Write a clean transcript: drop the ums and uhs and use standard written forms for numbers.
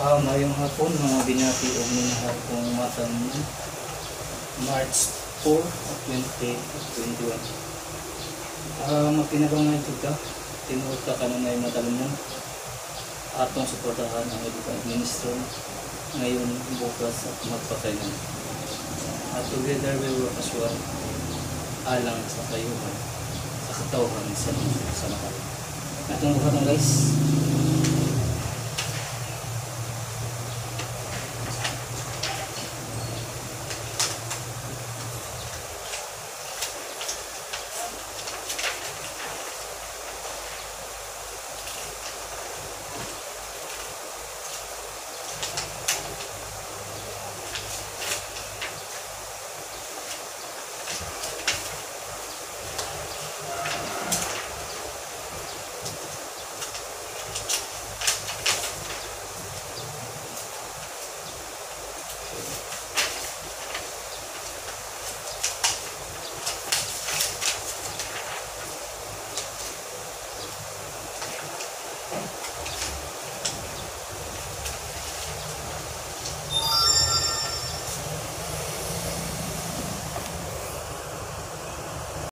Mayong hapon, mga binati o minahal kong matanungan. March 4 of 2021. Mapinabangay ito ka. Tinuot ka ka na may matanungan. Atong suportahan ang edukang ministro ngayon, bukas at magpakailan. At together we work as one, alang sa kayuhan, sa katawhan sa mga sa makal. Atong buhat guys.